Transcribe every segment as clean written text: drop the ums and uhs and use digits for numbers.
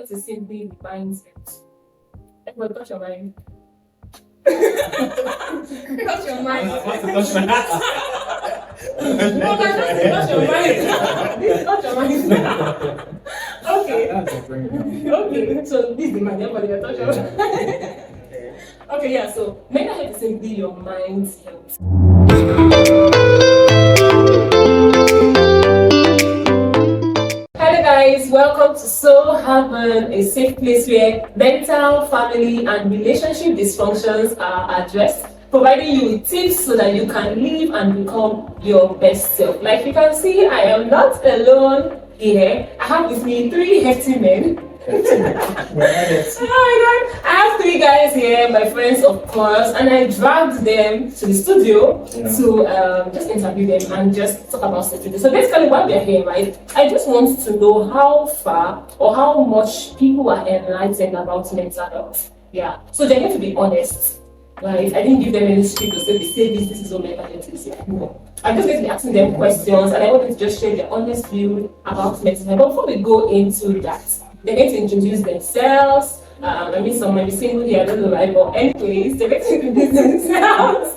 to simply the mindset. Everybody touch your mind. Touch your mind. Touch my No, touch your mind. Touch your mind. Okay. Okay, so this is the mind. Everybody touch your mind. Okay, yeah, so mental health is simply your mind's health. Hello guys, welcome to Soule Haven, a safe place where mental, family and relationship dysfunctions are addressed, providing you with tips so that you can live and become your best self. Like you can see, I am not alone here. I have with me 3 hefty men. Oh my god, I have 3 guys here, my friends of course, and I dragged them to the studio to just interview them and just talk about certain. So basically while they're here, right, I just want to know how far or how much people are enlightened about mental health. Yeah, so they need to be honest, right? I didn't give them any script to say this is what mental health is. No. I'm just going to be asking them questions and I want them to just share their honest view about mental health. But before we go into that, they need to introduce themselves. I mean, some might be single here, I don't know, right? But anyways, they need to introduce themselves.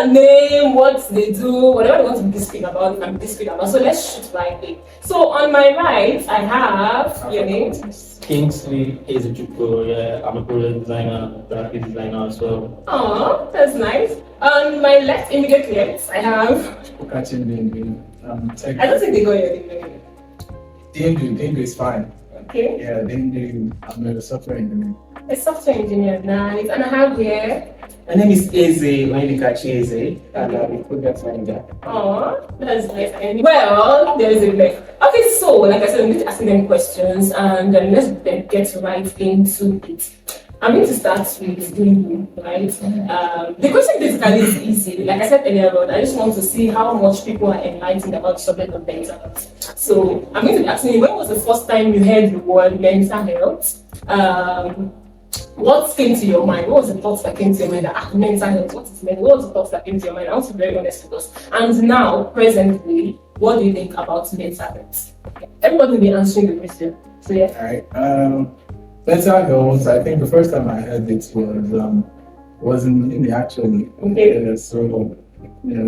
Name, what they do, whatever they want to be discreet about, they can be discreet about. So let's shoot right in. So on my right, I have your name. Kingsley Ezejuko, yeah, I'm a product designer, graphic designer as well. Oh, that's nice. On my left, immediate left, I have. I don't think they got your name. Dindu is fine. Okay. Yeah, Dindu, I'm a software engineer. A software engineer, nice. And I have here. My name is Eze, Eze, and I'm a product manager. Oh, that's nice. Well, there is a break. Okay, so like I said, I'm going to ask them questions and let's get right into it. I'm going to start with Dindu, right? The question basically is easy. Like I said earlier on, I just want to see how much people are enlightened about the subject of mental health. So I'm going to be asking you, when was the first time you heard the word mental health? What came to your mind? What was the thoughts that came to your mind? Mental health, what is mental? What was the thoughts that came to your mind? I want to be very honest with us. And now, presently, what do you think about mental health? Everybody will be answering the question. So yeah. Alright. Mental health, I think the first time I heard it was in the actually. Okay. So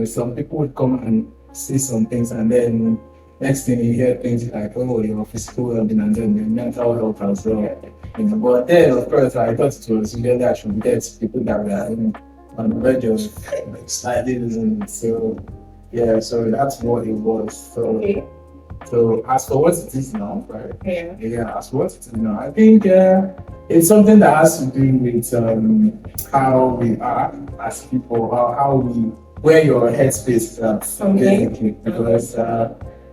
some people would come and see some things and then next thing you hear things like, oh, your physical well-being and then your mental health as well. But then, of course, I thought it was really I should get people that were on the verge of sadism. So, yeah, so that's what it was. So, so as for what it is now, right? Yeah, as for what it is now, I think it's something that has to do with how we are as people, where your headspace is at, basically. Because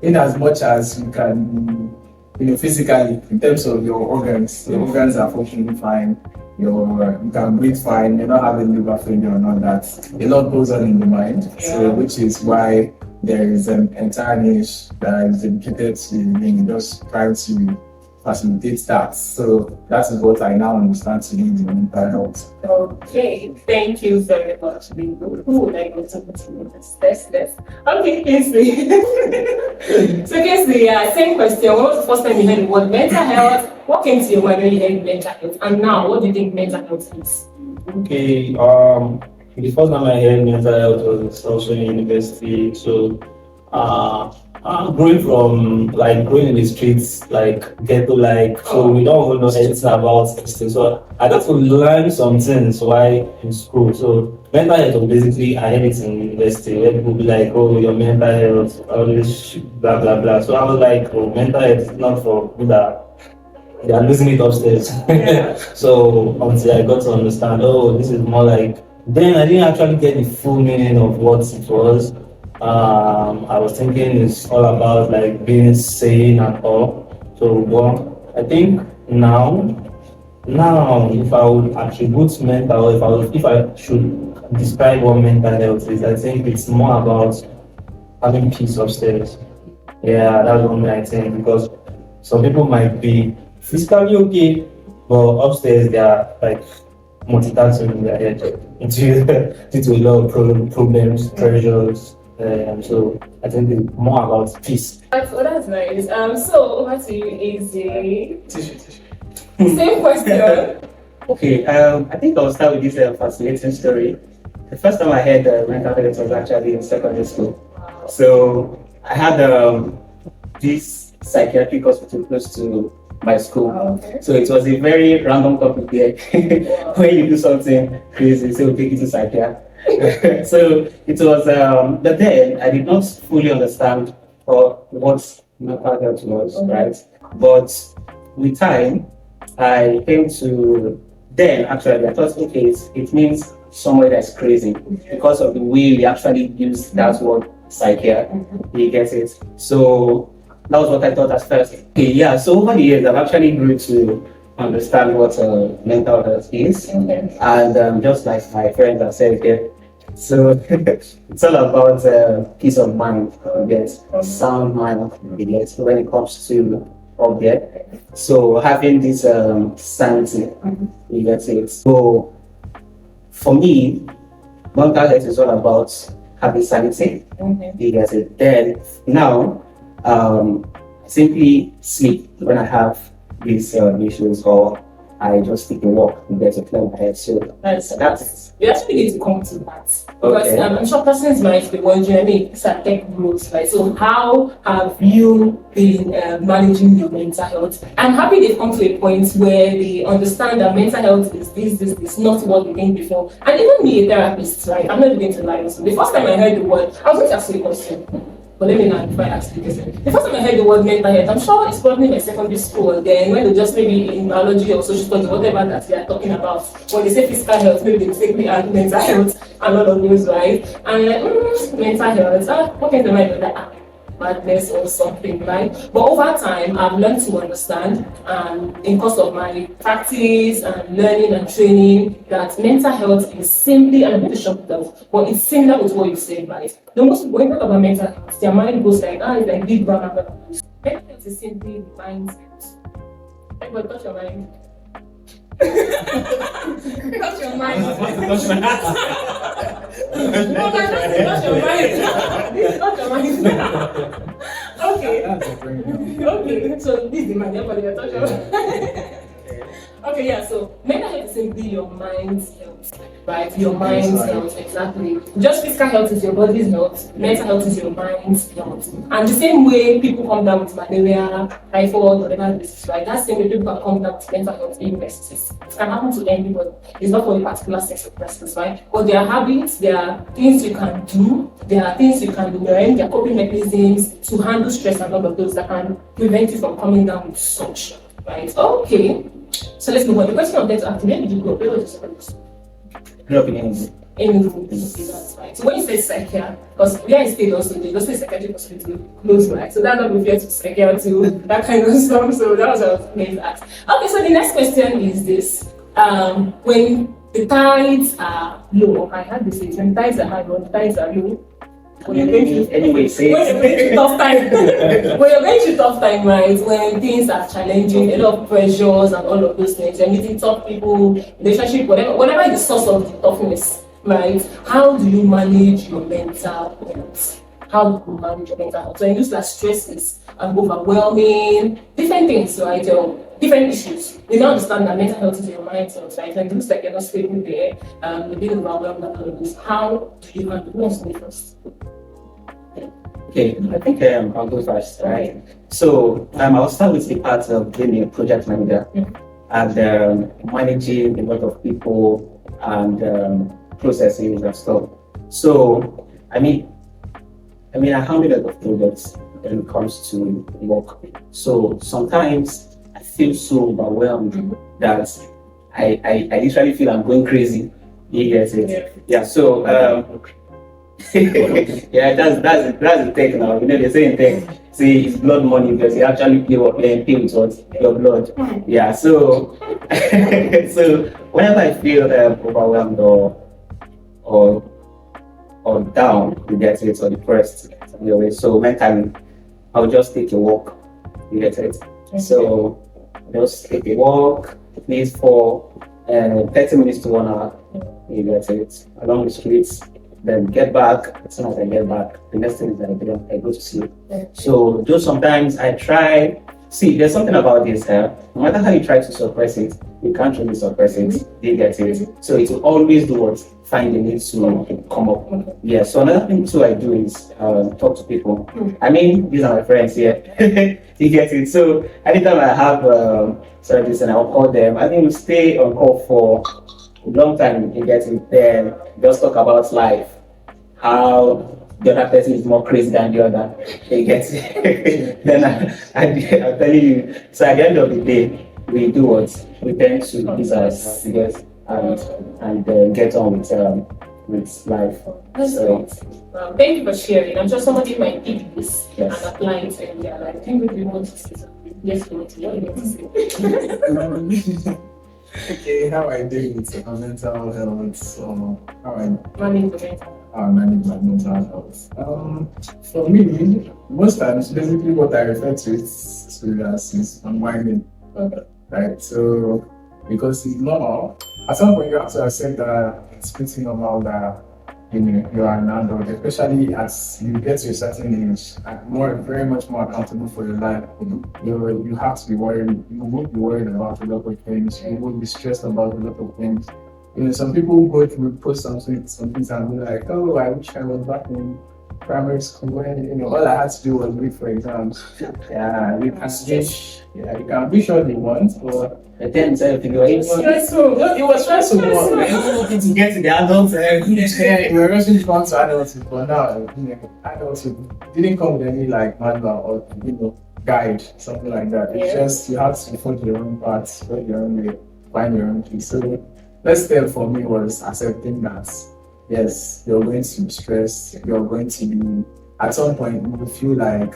in as much as you can, physically, in terms of your organs are functioning fine, you can breathe fine, you're not having liver failure and all that. A lot goes on in the mind, so which is why there is an entire niche that is dedicated to just trying to facilitate that. So that is what I now understand to be the mental health. Okay, thank you very much. Who would I go to this? Okay, Kingsley. So Kingsley, same question. What was the first time you heard the word mental health? What came to your mind when you heard mental health? And now, what do you think mental health is? Okay, the first time I heard mental health was also in university. So growing in the streets, ghetto, so we don't even know anything about this thing. So I got to learn some things while in school. So mental health was basically, I heard it in university where people be like, oh, your mental health, all this blah blah blah. So I was like, oh, mental health is not for people that they are losing it upstairs. So until I got to understand, oh, this is more like, then I didn't actually get the full meaning of what it was. I was thinking it's all about being sane and all. So I think now if I would attribute mental, if I should describe what mental health is, I think it's more about having peace upstairs. Yeah, that's one thing I think, because some people might be physically okay, but upstairs they are multitasking in their head due to a lot of problems, pressures. So I think it's more about peace. Oh, that's nice. So over to you, Izzy. Tissue. Same question. Okay, I think I'll start with this fascinating story. The first time I heard mental health was actually in secondary school. So I had this psychiatric hospital close to my school. Okay. So it was a very random topic there. When you do something crazy, so we'll take you to psychiatry. So it was, but then I did not fully understand what mental health was, right? But with time, I came to then actually I thought, okay, it means somewhere that's crazy because of the way we actually use that word psychiatry. You get it? So that was what I thought at first. Okay, yeah. So over the years, I've actually grew to understand what mental health is, and just like my friends have said here, so it's all about peace of mind, you get sound mind, you get when it comes to object. So having this sanity, you get it. So for me, mental health is all about having sanity, you get it. Then now, simply sleep when I have these issues, or I just take a walk and get to clear my head. So that's We actually need to come to that because Okay. I'm sure persons might be wondering, I mean, it's a tech growth, right? So how have you been managing your mental health? I'm happy they've come to a point where they understand that mental health is this, not what we think before. And even me, a therapist, right? I'm not going to lie. So the first time I heard the word, I was going to ask you a question. But let me not try to ask you this. The first time I heard the word mental health, I'm sure it's probably my secondary school. Then when they just maybe in biology or social studies, whatever that they are talking about, when they say physical health, maybe they take me and mental health and all of those, right? And I'm like, mental health, what can the mind like madness or something, right? But over time, I've learned to understand, in course of my practice and learning and training, that mental health is simply, and I'm going to shock them, but it's similar with what you said, right? The most people, when you talk about mental health, their mind goes like, it's like big brown and mental health is simply the mind's health. Everybody touch your mind. Touch your mind. No, touch your mind. This is not your mind. Okay. Okay. So this is the mind. Everybody touch your mind. Okay, yeah, so mental health is simply your mind's health, right? Your mind's health, exactly. Just physical health is your body's health, mental health is your mind's health. And the same way people come down with malaria, typhoid, whatever this is, right? That same way people can come down with mental health illnesses. It can happen to anybody. It's not for a particular sex of persons, right? But there are habits, there are things you can do, there are things you can learn, there are coping mechanisms to handle stress and all of those that can prevent you from coming down with such, right? Okay. So let's move on. The question of death after, where did you grow up? Where was your school? grew up in England. That's right. So when you say psychiatry, because we are in state also, they just say psychiatric hospital close, right? So that's not referred to psychiatry, that kind of stuff. So that was what I was going to ask. Okay, so the next question is this. When the tides are low, I had this, when the tides are high, when the tides are low, when you're going through tough time, when you're going through tough time, right? When things are challenging, a lot of pressures and all of those things, you're meeting tough people, relationship, whatever is the source of the toughness, right? How do you manage your mental health? How do you manage your mental health? So it looks like stresses and overwhelming, different things, right? Different issues. You now understand that mental health is your mindset, right? And it looks like you're not stable there, you're being overwhelmed and all of this. How do you handle? Who wants to go first? Okay, I think I'll go first, right? So I'll start with the part of being a project manager and managing a lot of people and processes and stuff. So I mean, I handle a lot of projects when it comes to work. So sometimes I feel so overwhelmed that I literally feel I'm going crazy. You get it? Yeah. So yeah, that's the thing now. You know, they're saying thing. See, it's blood money because you actually pay with what your blood. Yeah. So so whenever I feel overwhelmed or down, you get it, or depressed, so mentally, I'll just take a walk. You get it. So just take a walk, at least for 30 minutes to 1 hour. You get it, along the streets. Then get back. As soon as I get back, the next thing is that I go to sleep. So though sometimes I try See, there's something about this. No matter how you try to suppress it, you can't really suppress it. You get it. So it will always do what? Find the need to come up. Yeah. So another thing too I do is talk to people. I mean, these are my friends here. You get it. So anytime I have service and I'll call them, I think we stay on call for a long time. You get it. Then just talk about life, how the other person is more crazy than the other. You get it. Then I'm telling you. So at the end of the day, we do what we tend to ease ourselves, yes, and get on with life. That's So, great. Thank you for sharing. I'm sure somebody might pick this Yes. and apply it in their life. I think we want to say something. Yes, we want to. What do you want to say? Okay, how I deal with mental health, how I Manage the mental. manage my mental health. For me, most times, basically what I refer to it is unwinding, right? So, because it's normal, at some point you have to accept that it's pretty normal that you are an adult, especially as you get to a certain age, and very much more accountable for your life. You have to be worried. You will be worried about a lot of things. You will be stressed about a lot of things. Some people go through post something and be like, "Oh, I wish I was back in primary school when all I had to do was read for exams." Yeah, you can wish all you want, but at the end of the day, It's stressful. it was stressful. looking to get to the adult. Yeah, we were rushing to come to adulthood, but now adulthood didn't come with any like manual or guide, something like that. It's just you have to follow your own path, follow your own way, find your own peace. So first step for me was accepting that yes, you're going to be stressed, you're going to be at some point you will feel like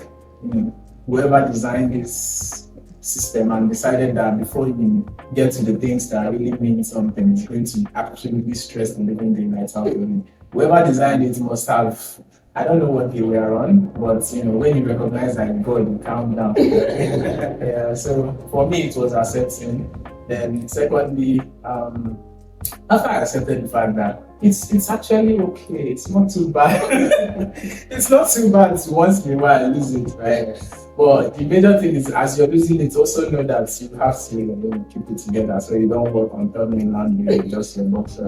whoever designed this system and decided that before you get to the things that really mean something, it's going to absolutely stress and living the night out. Whoever designed it must have, I don't know what they were on, but when you recognize that God, you calm down. Yeah, so for me it was accepting. Then secondly, after I accepted the fact that it's actually okay, it's not too bad. It's not too bad to once in a while lose it, right? But the major thing is, as you're losing it, also know that you have to keep it together, so you don't work on turning land with just your boxer.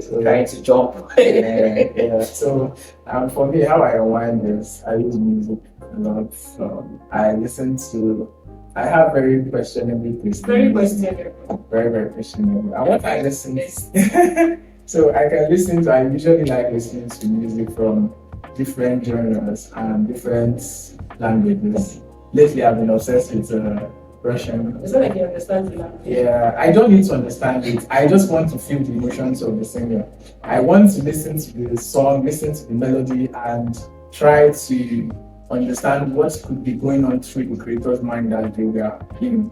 So Trying to jump. yeah. So for me, how I unwind is I use music a lot. I have very questionable taste. Very questionable. Very, very questionable. And what I listen so I usually like listening to music from different genres and different languages. Lately, I've been obsessed with Russian. It's not like you understand the language. Yeah, I don't need to understand it. I just want to feel the emotions of the singer. I want to listen to the song, listen to the melody, and try to understand what could be going on through the creator's mind as they were,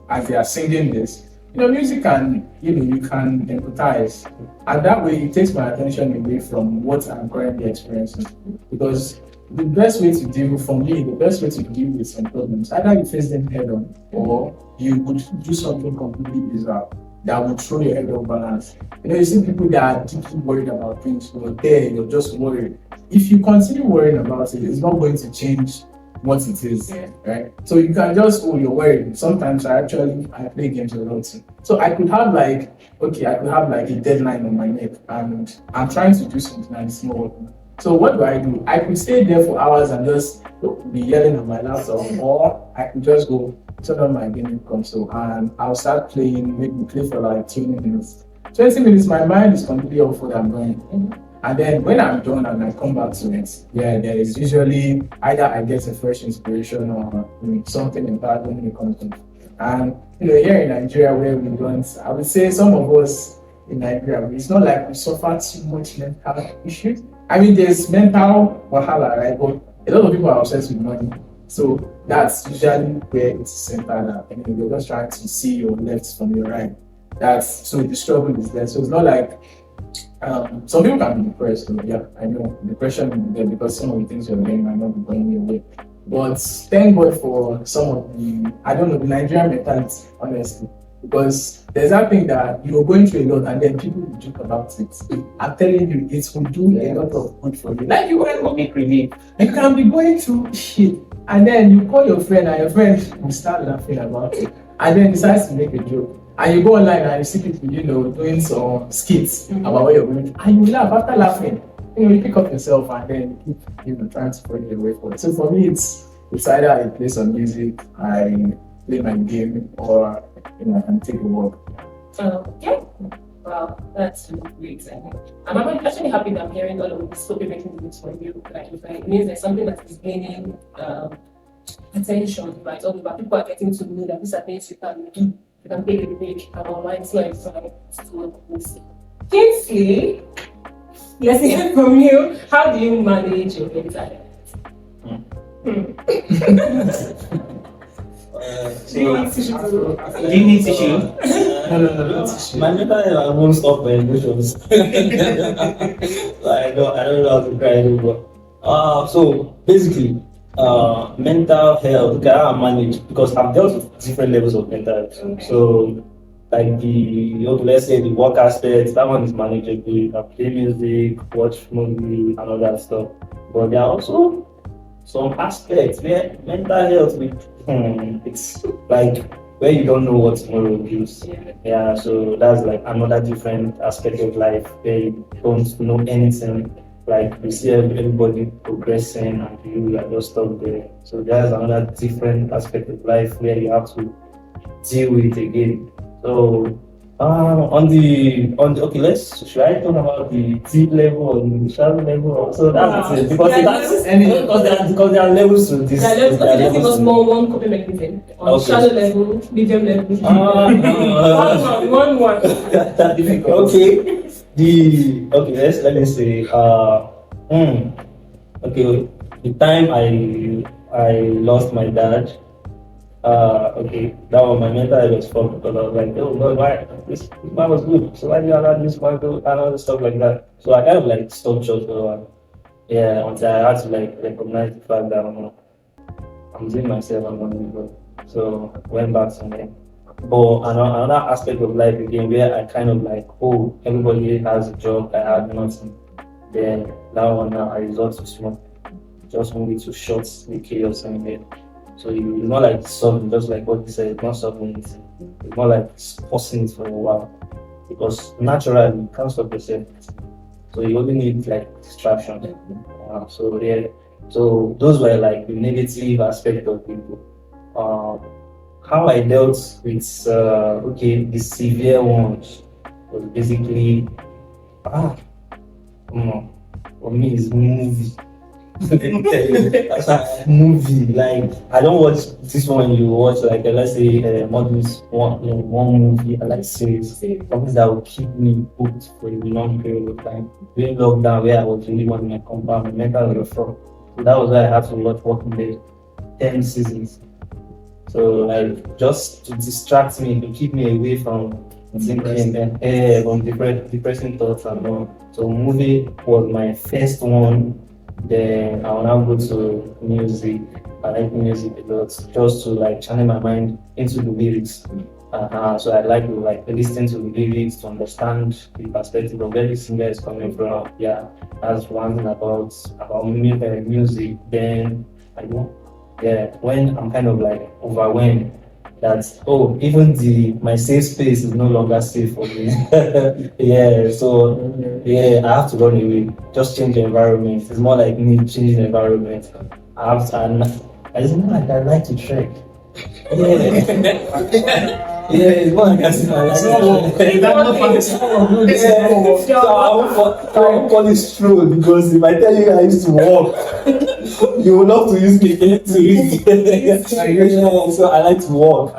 as they are singing this. Music can, you can empathize, and that way it takes my attention away from what I'm currently experiencing. Because the best way to deal with some problems, either you face them head on, or you would do something completely bizarre that would throw your head off balance. You see people that are deeply worried about things, you're just worried. If you continue worrying about it, it's not going to change what it is, right? So you can just, you're worried. Sometimes I play games a lot too. So I could have like a deadline on my neck and I'm trying to do something and it's not working. So what do? I could stay there for hours and just be yelling on my laptop, or I could just go turn on my gaming console and I'll start playing, maybe play for like 20 minutes. 20 minutes, my mind is completely off what I'm doing. And then when I'm done and I come back to it, there is usually either I get a fresh inspiration or something empowering in the content. And here in Nigeria where we don't, I would say some of us in Nigeria, it's not like we suffer too much mental issues. I mean, there's mental wahala, right? But a lot of people are obsessed with money. So that's usually where it's centered at. You're just trying to see your left from your right. So the struggle is there. So it's not like some people can be depressed. So yeah, I know depression is there because some of the things you're doing might not be going your way. But thank God for some of the Nigerian mentality, honestly. Because there's that thing that you're going through a lot and then people will joke about it. I'm telling you, it will do a lot of good for you. Like you can make relief. You can be going through shit And then you call your friend, and your friend will start laughing about it, and then decides to make a joke. And you go online and you see people, doing some skits about what you're going through, and you laugh after laughing. You pick up yourself and then keep, trying to find a way forward. So for me, it's either I play some music, I play my game, or I can take a walk. Okay. Wow, that's really great. I'm actually happy that I'm hearing all of this copy making things from you. Like, it means there's something that is gaining attention, right? All about people are getting to know that these are things you can do. You can take a break and online to this. Kingsley, let's hear from you. How do you manage your mental health? Do you need tissue? Do you need tissue? No. My mental health, I won't stop my emotions. I don't know how to cry anymore. So basically, mental health, okay, I manage because I've dealt with different levels of mental health. Okay. So, like let's say the work aspect, that one is manageable. You can play music, watch movie, and all that stuff. But there are also some aspects where mental health, it's like where you don't know what tomorrow will be. Yeah, so that's like another different aspect of life where you don't know anything. Like you see everybody progressing and you are just stuck there. So there's another different aspect of life where you have to deal with it again. So should I talk about the deep level or the shallow level? So that's it. Because there are levels to this. There are levels. Okay, let's give us one copy mechanism. On shallow level, medium level, deep level. One. That's difficult. Okay. Let me say the time I lost my dad, that was my mental health was fucked because I was like, oh God, why this man was good, so why do you allow this man to and all this stuff like that. So I kind of like stopped short for a while. Yeah, until I had to like recognize the fact that I'm doing myself, I'm not good. So went back to me. But another aspect of life again where I kind of like, oh, everybody has a job, I had nothing. Then that one now I resort to smoke. Just only to short the chaos in there. So it's not like solving, just like what you said, it's not solving it. It's more like pausing it for a while. Because naturally you can't stop yourself. So you only need like distraction. So those were like the negative aspect of people. How I dealt with the severe ones was basically for me it's movie. Movie, like I don't watch this one. You watch like let's say models one movie. I like series, something that will keep me hooked for a long period of time. During lockdown, where I was really wanting my compound, my mental health from. So that was why I had to watch Walking Dead 10 seasons. So like just to distract me, to keep me away from thinking and from depressing thoughts and all. So movie was my first one. Then I will now go to music. I like music a lot, just to like channel my mind into the lyrics. So I like to like listen to the lyrics to understand the perspective of where the singer is coming from. Yeah, that's one thing about music. Then when I'm kind of like overwhelmed, that even my safe space is no longer safe for me. I have to run away, just change the environment. It's more like me changing the environment. I it's more like I like to trek. It's more like I won't call it stroll because if I tell you I used to walk, you will love to use me to so I like to walk.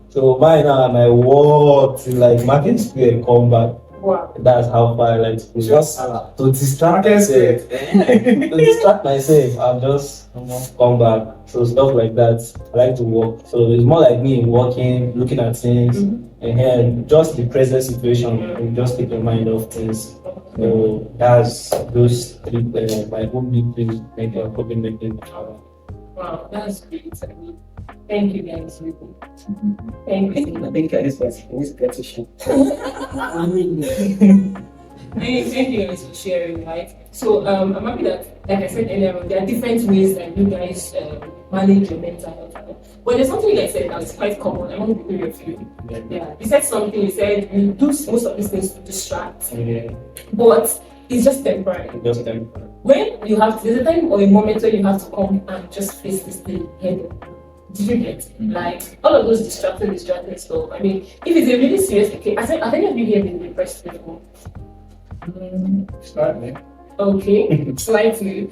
So by now I walk to like Market Square and come back. Wow. That's how far I like to go. Just to distract myself. I'll just come back. So stuff like that. I like to walk. So it's more like me walking, looking at things, and just the present situation. And just take your mind off things. So that's those three. My own big things make a coping mechanism. Wow, that's great. Thank you guys. Thank you. I think I just was repetition. Thank you guys for sharing, right? So I'm happy that, like I said earlier, there are different ways that you guys manage your mental health. But there's something you guys said that is quite common among the three of you. Yeah, you said something. You said you do most of these things to distract, but it's just temporary. Just temporary. When you have, there's a time or a moment where you have to come and just face this thing head on. Did you get like all of those distracting stuff? I mean, if it's a really serious case, I think I've here been depressed before. Slightly. Okay, slightly.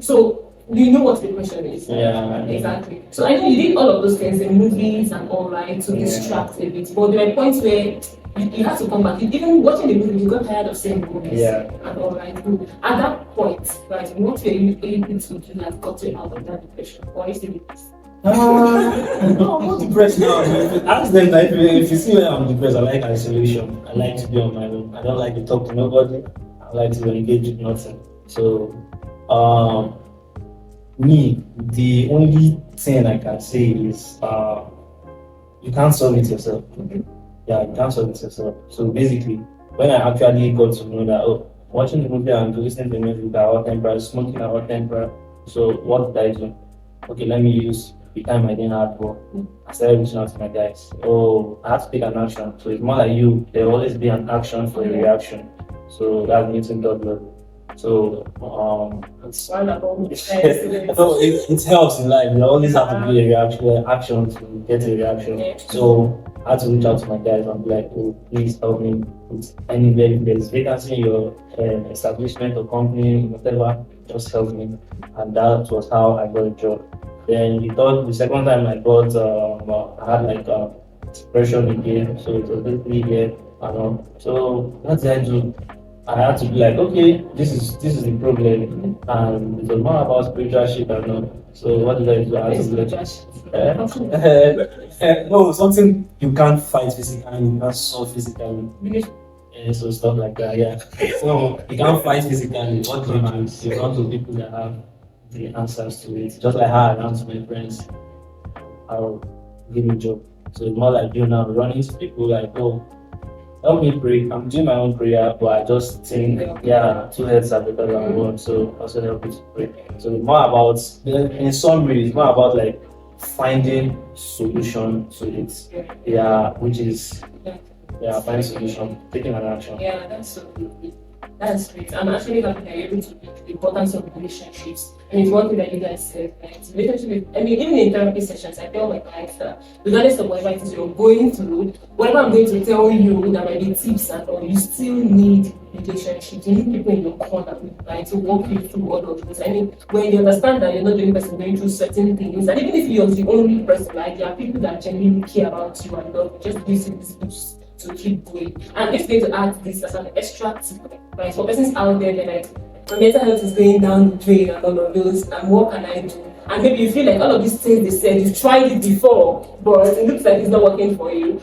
So you know what depression is? Yeah. Exactly. So I know you did all of those things in movies and all right to distract a bit, but there were points where you have to come back. Even watching the movie, you got tired of seeing the movies. Yeah. And all right. At that point, right, what were you able to do that got you out of that depression? Or are you still depressed? No, I'm not depressed now. Ask them that if you see when I'm depressed, I like isolation. I like to be on my own. I don't like to talk to nobody. I like to engage with nothing. So, me, the only thing I can say is you can't solve it yourself. Yeah, you can't solve it yourself. So basically, when I actually got to know that, watching the movie and listening to music at our temper, smoking at our temper. So what did I do? Okay, let me use the time I didn't have work. I started reaching out to my guys. I have to take an action. So it's more like there will always be an action for a reaction. So that's Newton dot law. So It's all about it helps in life. You always have to be a action to get a reaction. Yeah. So I had to reach out to my guys and be like, please help me with anywhere if there's vacancy in your establishment or company, whatever, just help me. And that was how I got a job. Then the second time I got, I had like depression again, so it was basically here. So what did I do? I had to be like, okay, this is the problem, and it was more about spiritual shit and all. So what did I do? I had to be like, no, something you can't fight physically, you can't solve physically. So stuff like that, yeah. So you can't fight physically. What do? You run to people that have the answers to it. Just like how I ran to my friends, I'll give me a job. So it's more like you now running to people like, help me pray. I'm doing my own prayer, but I just think, two heads are better than one. So also help me to pray. So it's more about, in summary, it's more about like finding solution to it. Yeah, which is finding solution, taking an action. Yeah, that's so good. That's great. I'm actually happy that you're able to make the importance of relationships. And it's one thing that you guys said, right? Relationship, even in therapy sessions, I tell my clients that regardless of whatever it is you're going through, whatever I'm going to tell you that might be tips and all, you still need relationships. You need people in your corner, right, to walk you through all of this. I mean, when you understand that you're not the only person going through certain things, and even if you're the only person, like there are people that genuinely care about you and love you, just gives you this boost to keep going. And if going to add this as an extra tip, right? For persons out there, they're like, my mental health is going down the drain and all of those, and what can I do? And maybe you feel like all of these things they said, you've tried it before, but it looks like it's not working for you.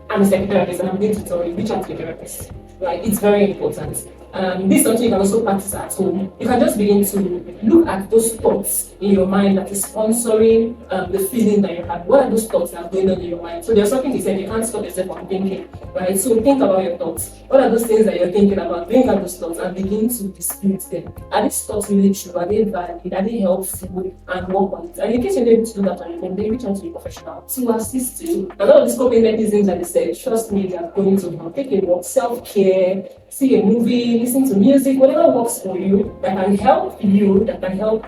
I'm a psychotherapist and I'm going to tell you, reach out to a therapist. Right? It's very important. This is something you can also practice at home. You can just begin to look at those thoughts in your mind that is sponsoring the feeling that you have. What are those thoughts that are going on in your mind? So there's something you said, you can't stop yourself from thinking, right? So think about your thoughts. What are those things that you're thinking about? Bring out those thoughts and begin to dispute them. Are these thoughts really true? Are they valid? Are they helpful? And work on it. And in case you're able to do that on your own, then reach out to a professional to assist you. And all of these coping mechanisms that they said, trust me, they are going to help. Take a walk, self-care, see a movie, listen to music, whatever works for you that can help you, that can help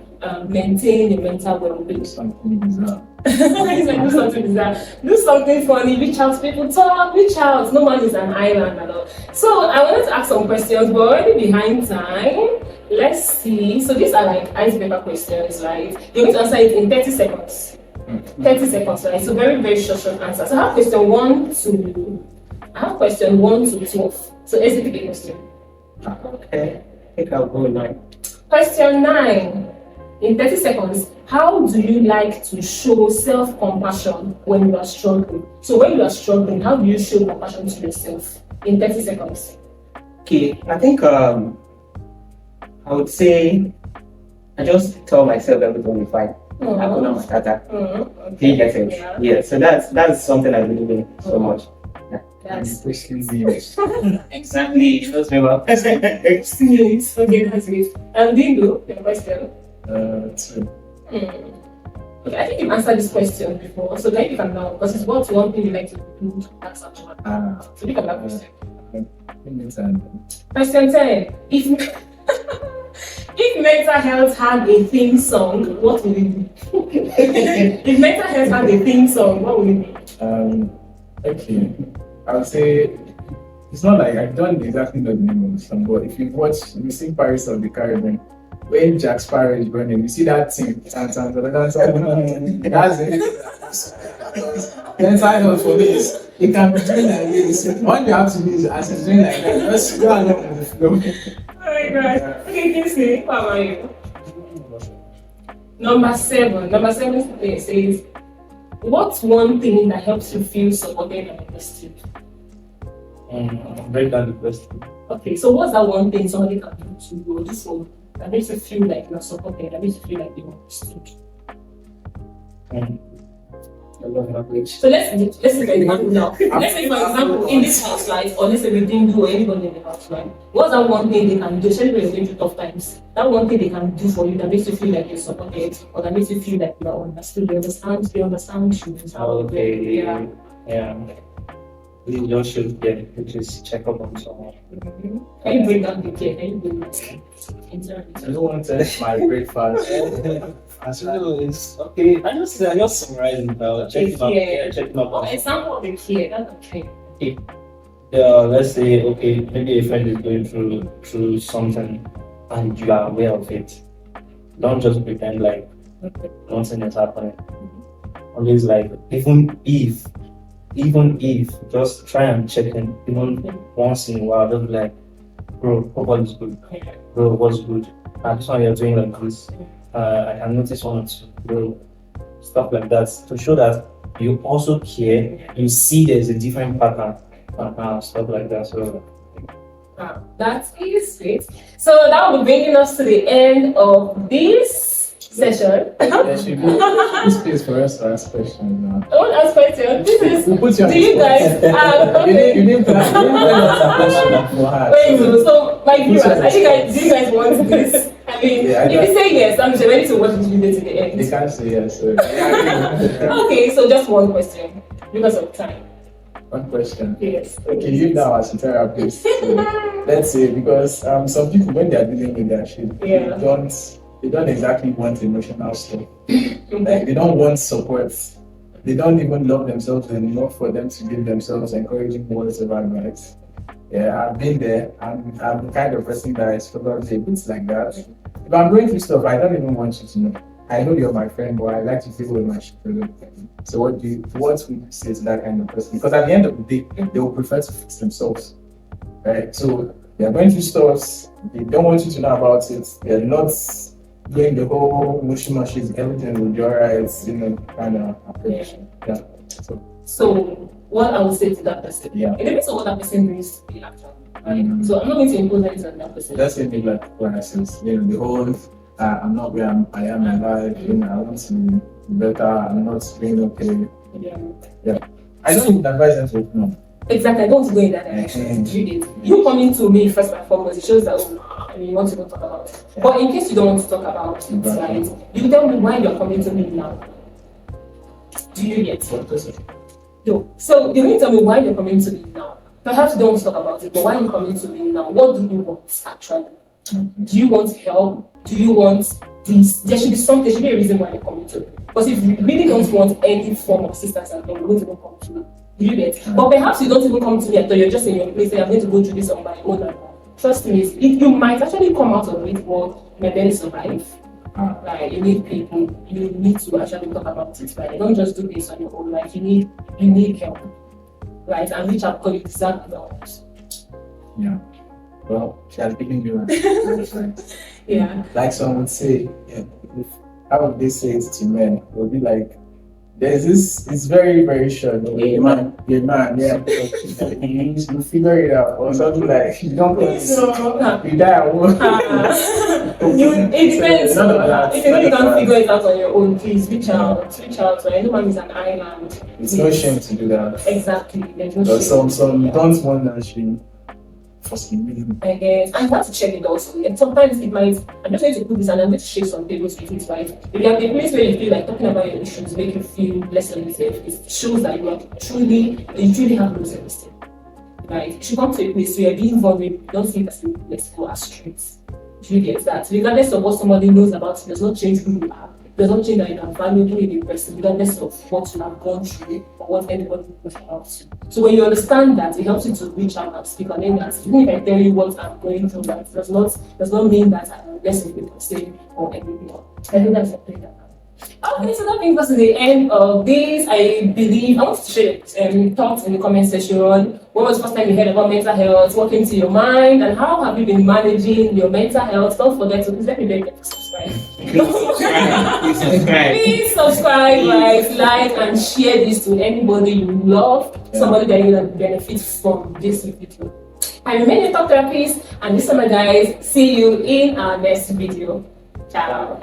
maintain your mental well-being. Something bizarre. Do something bizarre. Do something funny, reach out to people, talk, reach out. No man is an island at all. So I wanted to ask some questions, but we're already behind time. Let's see. So these are like icebreaker questions, right? You're going to answer it in 30 seconds. 30 seconds, right? So very, very short answer. So I have question 1 to 12. So let's pick a question. Okay, I think I'll go 9. Question 9. In 30 seconds, how do you like to show self-compassion when you are struggling? So when you are struggling, how do you show compassion to yourself? In 30 seconds. Okay, I think I would say I just tell myself everything will be fine. Hakuna Matata. Do you get it? Yeah, so that's something I believe in so much. That's Especially English. Exactly. That's me well. excellent. Okay, that's great. Dingo, your question. Two. Okay, I think you've answered this question before, so can you pick now? Because it's what's one thing you like to do to ask someone. So pick up that question. Question 10. If if mental health had a theme song, what would it be? If mental health had a theme song, what would it be? Okay. I would say it's not like I don't exactly know the name of the song, but if you watch, you see Pirates of the Caribbean, when Jack Sparrow is running, you see that thing. That's it. Then silence for this. It can be doing like this. All you have to do is as it's doing like that, just go along with the flow. Oh my god. Okay, Kingsley, how about you? Number 7. Number 7 says, what's one thing that helps you feel supported and understood? Break down the question. Okay, so what's that one thing somebody can do to you or this one that makes you feel like you're supported, that makes you feel like you're understood? I love language. So let's say for example now. Let's say for example in this house, right? Or let's say we didn't do or anybody in the house, right? What's that one thing they can do, especially when you're going through tough times? That one thing they can do for you that makes you feel like you're supported or that makes you feel like you're understood, they understand you. Okay. Yeah. You just should just check up on someone. Can you break down the care? Can you bring that? I don't want to test my breakfast. It's okay. I just summarize it now. Check it up. Example of the care, that's okay. Okay. Let's say maybe a friend is going through something and you are aware of it. Don't just pretend like nothing is happening. Always like even if just try and check in even once in a while, just be like, bro, what is good? Bro, what's good? This one you're doing like this. I can notice one or two, bro. Stuff like that to show that you also care. You see there's a different pattern, stuff like that. So that is great. So that will be bringing us to the end of this session. There should be space for us to ask questions now. I want to ask questions. This is. We'll put you on Do the you spot. guys? You didn't plan a question beforehand. Wait, so my viewers, do you guys want this? I mean, Yeah, if you say yes, I'm ready to watch this video to the end. They can't say yes. So. Okay, so just one question because of time. One question. Yes. Okay, you now as a therapist. So let's say because some people when they are dealing with their shit, Yeah. they don't exactly want emotional stuff. Like they don't want support. They don't even love themselves enough for them to give themselves encouraging words of advice. Yeah, I've been there. I'm the kind of person that is probably a bit like that. If I'm going through stuff, I don't even want you to know. I know you're my friend, but I like to feel with my shoulder. So what would you say to that kind of person? Because at the end of the day, they will prefer to fix themselves. Right? So they're going through stuff, they don't want you to know about it, they're not doing the whole mushy everything will be alright, kind of approach. Yeah. So what I would say to that person, Yeah. it depends on what that person brings to the action. Right? So I'm not going to impose anything on that person. That's maybe like what I said, the whole I'm not where I am in life, I want to be better, I'm not being okay. Yeah. I don't even advise them to open up. Exactly, I don't want to go in that direction. You coming to me first and foremost, it shows that you want to go talk about it. But in case you don't want to talk about it, right, you tell me why you're coming to me now. Do you get it? No. So you're going to tell me why you're coming to me now. Perhaps you don't want to talk about it, but why are you coming to me now? What do you want actually? Do you want help? Do you want this? There should be a reason why you're coming to me. Because if you really don't want any form of assistance, then you're going to come to me. Do you get? But perhaps you don't even come to me until you're just in your place and you're going to go through this on my own. Trust me, you might actually come out of it, but you may then survive. Right? You need people. You need to actually talk about it. Right? You don't just do this on your own. Like you need help. Right? And reach out because you deserve the help. Yeah. Well, she has given you an Yeah. Like someone would say, how would they say it to men? It would be like, There's this, it's very, very short. A man. A man, yeah. You figure it out, or something like, you don't put it, you die at work. It depends. None of that. If you really can't figure it out on your own, please reach out. Reach out. Right? No man is an island. It's no shame to do that. Exactly. There's no But shame. some don't want that shame. For some reason. I guess. And you have to check it also. And sometimes it might, I'm just going to put this and I'm going to shake some tables with it, right? If you have a place where you feel like talking about your issues make you feel less on yourself, it shows that you truly have no self-esteem. Right? You should come to a place where you're being vulnerable, you don't see that let's go as straight. You get that. Regardless of what somebody knows about you, does not change who you are. Does not change that you are valuable in a person, regardless of what you have gone through or what anybody knows about you. So when you understand that, it helps you to reach out and speak. And then that even if I tell you what I'm going through, that does not mean that I'm less of a person or anything else. I think that's something that. Okay, so that brings us to the end of this. I believe I want to share thoughts in the comment section. When was the first time you heard about mental health? What came to your mind, and how have you been managing your mental health? Don't forget to please let me beg you to subscribe. Please subscribe. Please subscribe, like, and share this to anybody you love, somebody that you can benefit from this video. I remain your talk therapist, and this summer, guys, see you in our next video. Ciao.